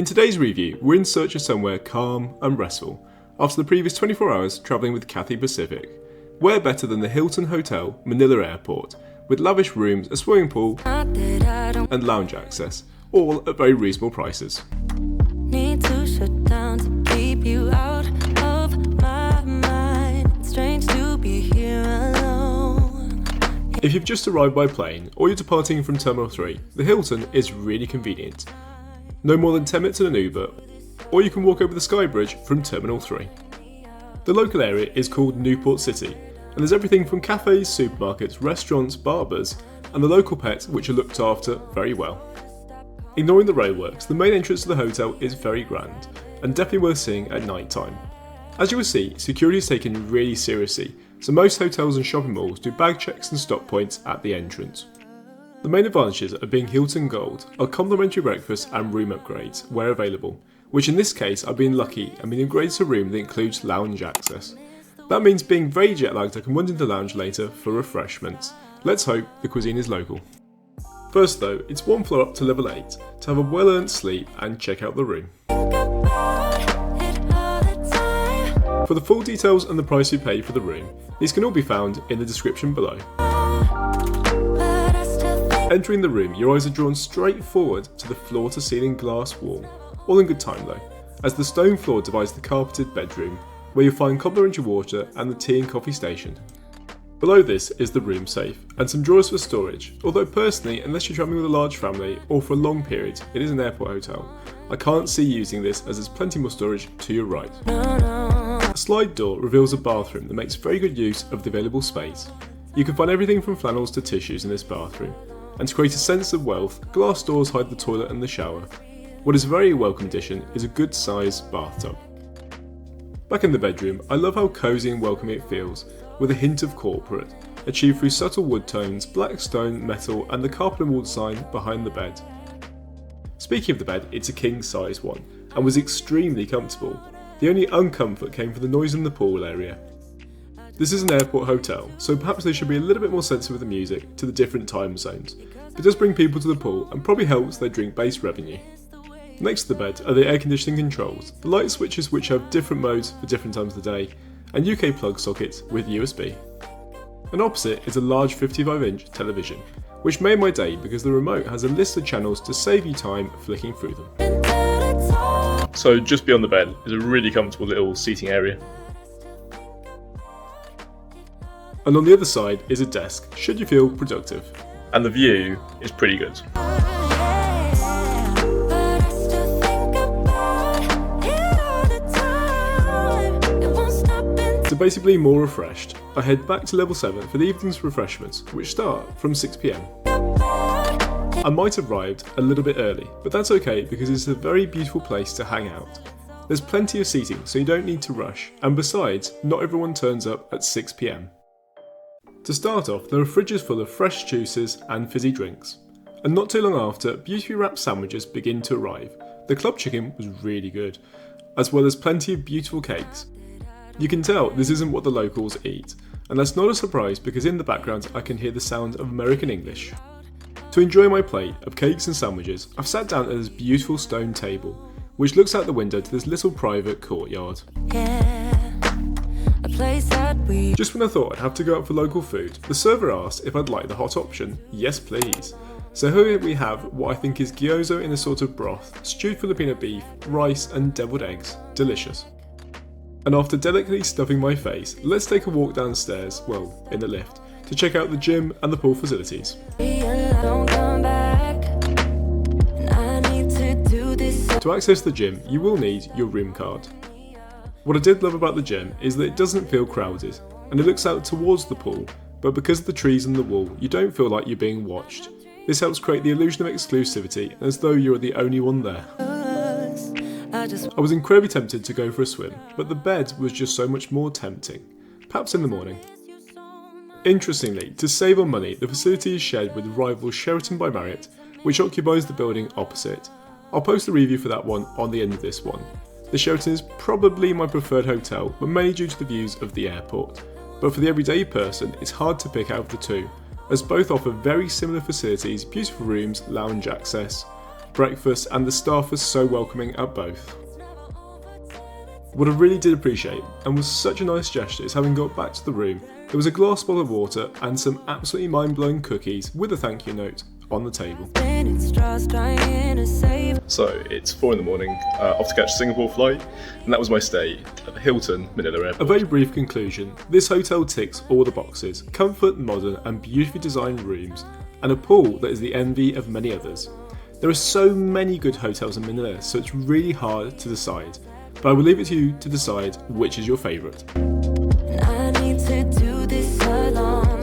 In today's review, we're in search of somewhere calm and restful after the previous 24 hours travelling with Cathay Pacific. Where better than the Hilton Hotel, Manila Airport, with lavish rooms, a swimming pool and lounge access, all at very reasonable prices. Need to shut down to keep you out of my mind. It's strange to be here alone. If you've just arrived by plane or you're departing from Terminal 3, the Hilton is really convenient. No more than 10 minutes in an Uber, or you can walk over the Sky Bridge from Terminal 3. The local area is called Newport City, and there's everything from cafes, supermarkets, restaurants, barbers, and the local pets which are looked after very well. Ignoring the roadworks, the main entrance to the hotel is very grand, and definitely worth seeing at night time. As you will see, security is taken really seriously, so most hotels and shopping malls do bag checks and stop points at the entrance. The main advantages of being Hilton Gold are complimentary breakfast and room upgrades where available, which in this case I've been lucky and been upgraded to a room that includes lounge access. That means being very jet lagged I can wander into the lounge later for refreshments. Let's hope the cuisine is local. First though, it's one floor up to level 8 to have a well earned sleep and check out the room. For the full details and the price you pay for the room, these can all be found in the description below. Entering the room, your eyes are drawn straight forward to the floor to ceiling glass wall, all in good time though, as the stone floor divides the carpeted bedroom, where you'll find complimentary water and the tea and coffee station. Below this is the room safe, and some drawers for storage, although personally, unless you're travelling with a large family or for a long period, it is an airport hotel, I can't see using this as there's plenty more storage to your right. A slide door reveals a bathroom that makes very good use of the available space. You can find everything from flannels to tissues in this bathroom, and to create a sense of wealth, glass doors hide the toilet and the shower. What is a very welcome addition is a good sized bathtub. Back in the bedroom, I love how cosy and welcoming it feels, with a hint of corporate, achieved through subtle wood tones, black stone, metal and the carpet and wood sign behind the bed. Speaking of the bed, it's a king size one, and was extremely comfortable. The only uncomfort came from the noise in the pool area. This is an airport hotel, so perhaps they should be a little bit more sensitive with the music to the different time zones. It does bring people to the pool and probably helps their drink-based revenue. Next to the bed are the air conditioning controls, the light switches which have different modes for different times of the day, and UK plug sockets with USB. And opposite is a large 55-inch television, which made my day because the remote has a list of channels to save you time flicking through them. So just beyond the bed is a really comfortable little seating area. And on the other side is a desk, should you feel productive. And the view is pretty good. So basically more refreshed, I head back to level 7 for the evening's refreshments, which start from 6 PM. I might have arrived a little bit early, but that's okay because it's a very beautiful place to hang out. There's plenty of seating so you don't need to rush, and besides, not everyone turns up at 6 PM. To start off, there are fridges full of fresh juices and fizzy drinks. And not too long after, beautifully wrapped sandwiches begin to arrive. The club chicken was really good, as well as plenty of beautiful cakes. You can tell this isn't what the locals eat, and that's not a surprise because in the background I can hear the sound of American English. To enjoy my plate of cakes and sandwiches, I've sat down at this beautiful stone table, which looks out the window to this little private courtyard. Just when I thought I'd have to go out for local food, the server asked if I'd like the hot option. Yes please. So here we have what I think is gyoza in a sort of broth, stewed Filipino beef, rice and deviled eggs. Delicious. And after delicately stuffing my face, let's take a walk downstairs, well, in the lift, to check out the gym and the pool facilities. To access the gym, you will need your room card. What I did love about the gym is that it doesn't feel crowded, and it looks out towards the pool, but because of the trees and the wall, you don't feel like you're being watched. This helps create the illusion of exclusivity, as though you're the only one there. I was incredibly tempted to go for a swim, but the bed was just so much more tempting. Perhaps in the morning. Interestingly, to save on money, the facility is shared with rival Sheraton by Marriott, which occupies the building opposite. I'll post a review for that one on the end of this one. The Sheraton is probably my preferred hotel, but mainly due to the views of the airport. But for the everyday person, it's hard to pick out of the two, as both offer very similar facilities, beautiful rooms, lounge access, breakfast, and the staff was so welcoming at both. What I really did appreciate, and was such a nice gesture, is having got back to the room, there was a glass bottle of water and some absolutely mind-blowing cookies with a thank you note on the table. So it's 4 in the morning, off to catch a Singapore flight, and that was my stay at the Hilton, Manila Airport. A very brief conclusion, this hotel ticks all the boxes: comfort, modern and beautifully designed rooms, and a pool that is the envy of many others. There are so many good hotels in Manila, so it's really hard to decide, but I will leave it to you to decide which is your favourite. I need to do this alone.